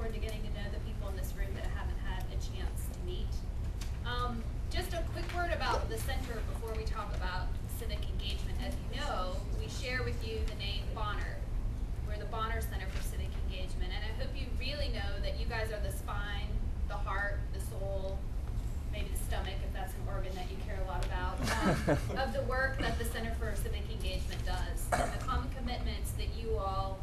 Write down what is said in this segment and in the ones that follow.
forward to getting to know the people in this room that I haven't had a chance to meet. Just a quick word about the center before we talk about civic engagement. As you know, we share with you the name Bonner. We're the Bonner Center for Civic Engagement, and I hope you really know that you guys are the spine, the heart, the soul, maybe the stomach, if that's an organ that you care a lot about, of the work that the Center for Civic Engagement does. And the common commitments that you all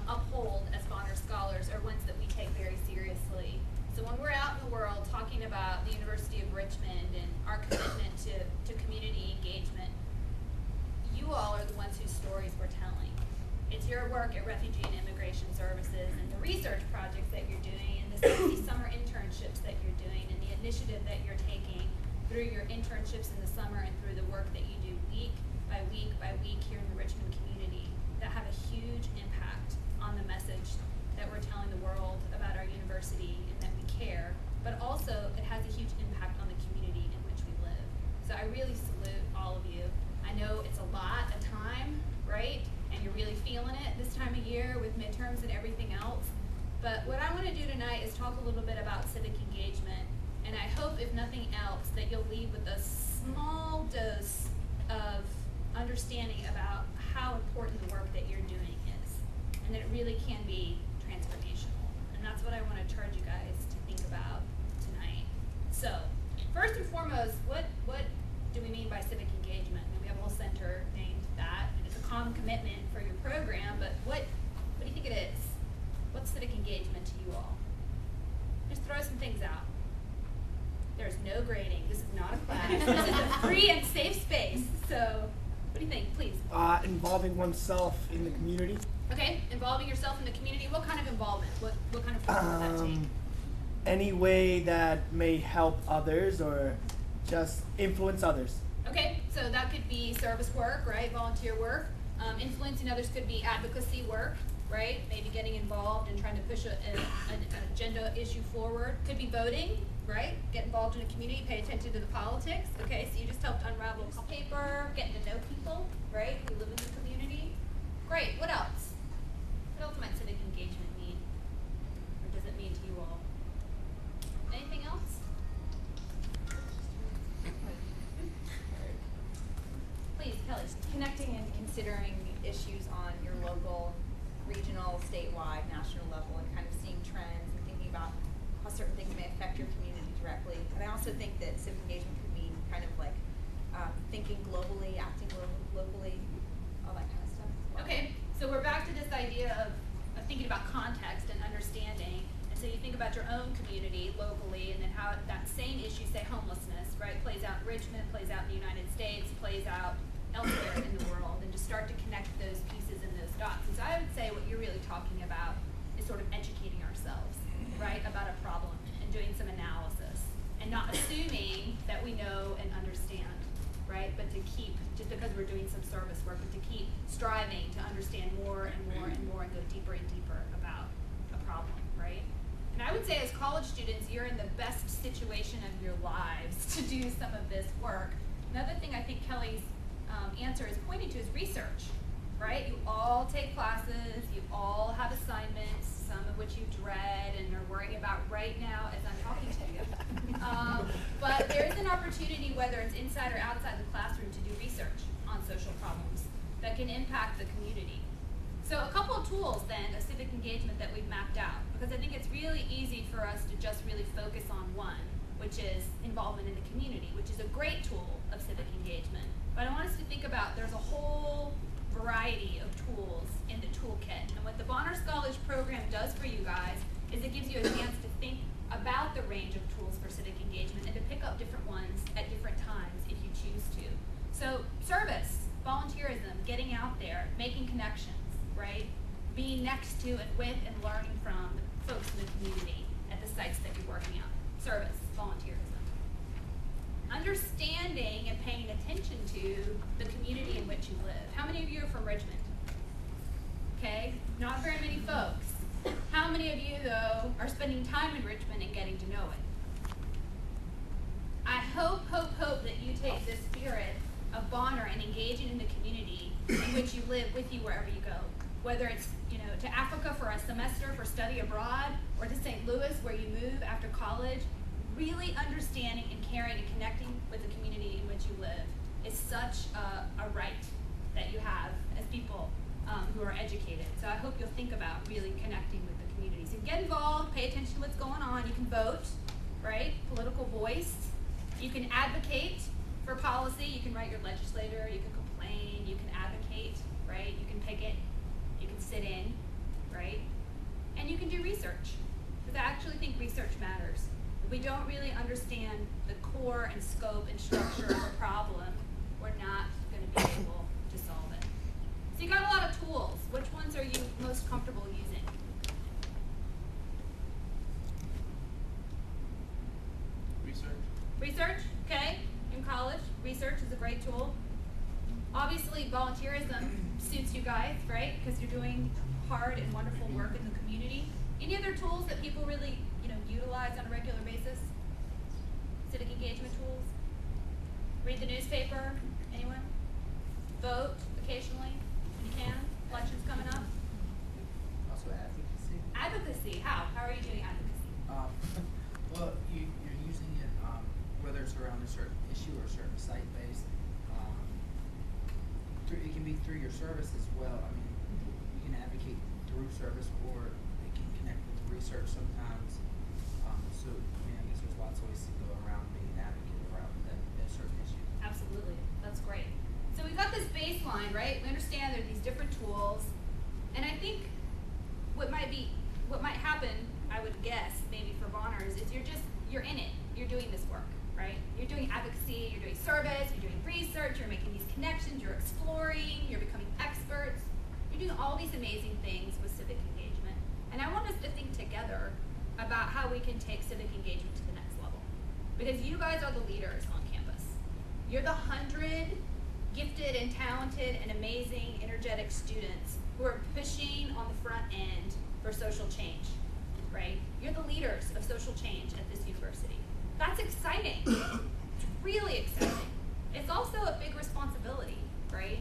uphold as Bonner Scholars are ones that we take very seriously. So when we're out in the world talking about the University of Richmond and our commitment to community engagement, you all are the ones whose stories we're telling. It's your work at Refugee and Immigration Services and the research projects that you're doing and the summer internships that you're doing and the initiative that you're taking through your internships in the summer and through the work that you do week by week by week here in the Richmond community that have a huge impact on the message that we're telling the world about our university and that we care, but also it has a huge impact on the community in which we live. So I really salute all of you. I know it's a lot of time, right? And you're really feeling it this time of year with midterms and everything else. But what I want to do tonight is talk a little bit about civic engagement, and I hope, if nothing else, that you'll leave with a small dose of understanding about how important the work that you're doing is, and that it really can be transformational. And that's what I want to charge you guys to think about tonight. So, first and foremost, what do we mean by civic engagement? And we have a whole center named that, and it's a common commitment for your program, but what do you think it is? What's civic engagement to you all? Just throw some things out. There's no grading. This is not a class. This is a free and safe space. So, what do you think, please? Involving oneself in the community. Okay, involving yourself in the community. What kind of involvement? What kind of form does that take? Any way that may help others or just influence others. Okay, so that could be service work, right? Volunteer work. Influencing others could be advocacy work, right? Maybe getting involved and trying to push an agenda issue forward. Could be voting, right? Get involved in a community, pay attention to the politics. Okay, so you just helped unravel a paper, getting to know people, right? Who live in the community. Great, what else? What else might civic engagement mean? Or does it mean to you all? Anything else? Please, Kelly. Connecting and considering issues on your local, regional, statewide, national level, and kind of seeing trends and thinking about how certain things may affect your community directly. And I also think that civic engagement could mean kind of like thinking globally, acting locally, all that kind of stuff as well. Okay, so we're back to this idea of thinking about context and understanding. And so you think about your own community locally and then how that same issue, say homelessness, right, plays out in Richmond, plays out in the United States, plays out elsewhere in the world, and just start to connect those pieces and those dots. And so I would say what you're really talking about is sort of educating ourselves, right, about a problem and doing some analysis and not assuming that we know and understand, right, but to keep, just because we're doing some service work, but to keep striving to understand more and more and more and go deeper and deeper about a problem, right? And I would say as college students, you're in the best situation of your lives to do some of this work. Another thing I think Kelly's answer is pointing to is research, right? You all take classes, you all have assignments, some of which you dread and are worrying about right now as I'm talking to you. But there is an opportunity, whether it's inside or outside the classroom, to do research on social problems that can impact the community. So a couple of tools then of civic engagement that we've mapped out, because I think it's really easy for us to just really focus on one, which is involvement in the community, which is a great tool of civic engagement. But I want us to think about there's a whole variety of tools in the toolkit. And what the Bonner Scholars Program does for you guys is it gives you a chance to think about the range of tools for civic engagement and to pick up different ones at different times if you choose to. So service, volunteerism, getting out there, making connections, right? Being next to and with and learning from folks in the community at the sites that you're working at. Service, volunteerism. Understanding and paying attention to the community in which you live. How many of you are from Richmond? Okay, not very many folks. How many of you, though, are spending time in Richmond and getting to know it? I hope that you take this spirit of Bonner and engaging in the community in which you live with you wherever you go. whether it's, to Africa for a semester for study abroad, or to St. Louis where you move after college, really understanding and caring and connecting with the community in which you live is such a right that you have as people who are educated. So I hope you'll think about really connecting with the community. So get involved, pay attention to what's going on. You can vote, right? Political voice. You can advocate for policy. You can write your legislator. You can complain. You can advocate, right? You can picket. You can sit in, right? And you can do research, because I actually think research matters. If we don't really understand the core and scope and structure of a problem, we're not going to be able to solve it. So you got a lot of tools. Which ones are you most comfortable using? Research, okay. In college, research is a great tool. Obviously, volunteerism suits you guys, right? Because you're doing hard and wonderful work in the community. Any other tools that people really, utilize on a regular basis? Civic engagement tools? Read the newspaper? Anyone? Vote occasionally when you can? Elections coming up? Also advocacy. Advocacy, how? How are you doing advocacy? Well, you're using it, whether it's around a certain issue or a certain site-based, it can be through your service as well. I mean, you can advocate through service, or it can connect with research sometimes. So, I guess there's lots of ways to go around being an advocate around that certain issue. Absolutely, that's great. So we got this baseline, right? We understand there are these different tools, and I think what might happen, I would guess, maybe for Bonners, is you're in it. You're doing this work, right? You're doing advocacy, you're doing service, you're doing research, you're making these connections, you're exploring, you're becoming experts. You're doing all these amazing things with civic engagement. And I want us to think together about how we can take civic engagement to the next level. Because you guys are the leaders on campus. You're the 100 gifted and talented and amazing, energetic students who are pushing on the front end for social change, right? You're the leaders of social change at this university. That's exciting. It's really exciting. It's also a big responsibility, right?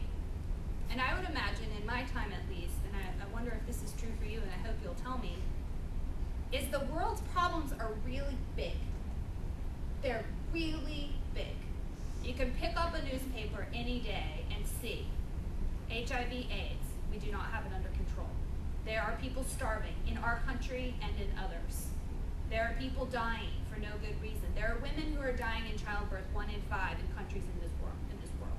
And I would imagine, in my time at least, and I wonder if this is true for you, and I hope you'll tell me, is the world's problems are really big. They're really big. You can pick up a newspaper any day and see HIV/AIDS. We do not have it under control. There are people starving in our country and in others. There are people dying for no good reason. There are women who are dying in childbirth, 1 in 5 in countries in this world.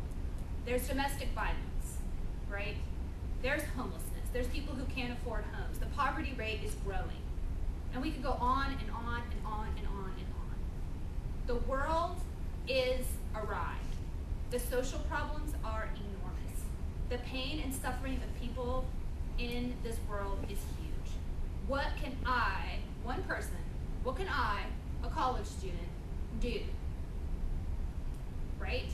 There's domestic violence, right? There's homelessness. There's people who can't afford homes. The poverty rate is growing. And we could go on and on and on and on and on. The world is awry. The social problems are enormous. The pain and suffering of people in this world is huge. What can I, one person, what can I, a college student, do? Right?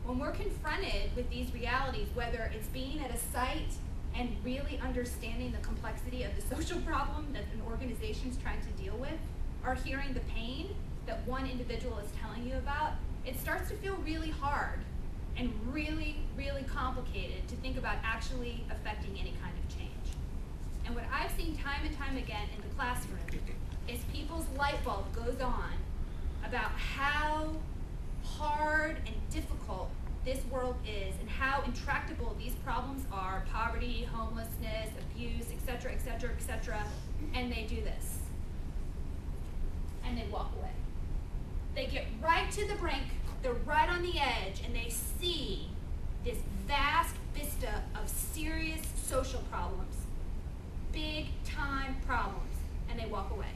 When we're confronted with these realities, whether it's being at a site and really understanding the complexity of the social problem that an organization is trying to deal with, or hearing the pain that one individual is telling you about, it starts to feel really hard and really, really complicated to think about actually affecting any kind of change. And what I've seen time and time again in the classroom is people's light bulb goes on about how hard and difficult this world is and how intractable these problems are: poverty, homelessness, abuse, etc., etc., etc. And they do this. And they walk away. They get right to the brink, they're right on the edge, and they see this vast vista of serious social problems, big time problems, and they walk away.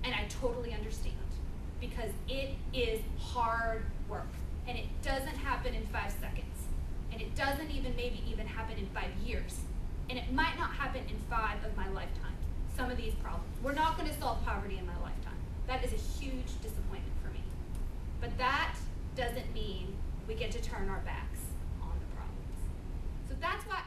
And I totally understand, because it is hard work, and it doesn't happen in 5 seconds, and it doesn't maybe even happen in 5 years, and it might not happen in 5 of my lifetimes. Some of these problems, we're not going to solve poverty in my lifetime. That is a huge disappointment for me, but that doesn't mean we get to turn our backs on the problems. So that's why